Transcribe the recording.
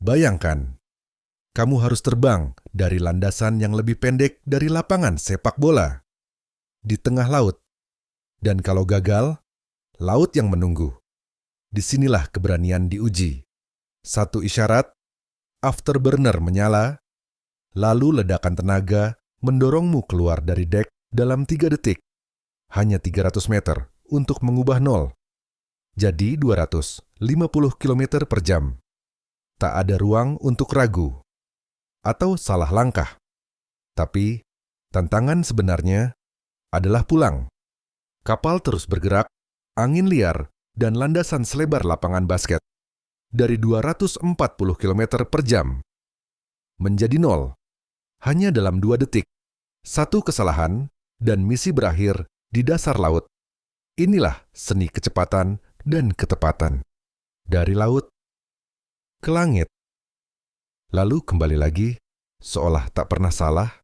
Bayangkan, kamu harus terbang dari landasan yang lebih pendek dari lapangan sepak bola di tengah laut. Dan kalau gagal, laut yang menunggu. Disinilah keberanian diuji. Satu isyarat, afterburner menyala, lalu ledakan tenaga mendorongmu keluar dari dek dalam 3 detik. Hanya 300 meter untuk mengubah nol. Jadi 250 km per jam. Tak ada ruang untuk ragu atau salah langkah. Tapi tantangan sebenarnya adalah pulang. Kapal terus bergerak, angin liar, dan landasan selebar lapangan basket. Dari 240 km per jam menjadi nol. Hanya dalam 2 detik. Satu kesalahan dan misi berakhir di dasar laut. Inilah seni kecepatan dan ketepatan. Dari laut ke langit. Lalu kembali lagi, seolah tak pernah salah,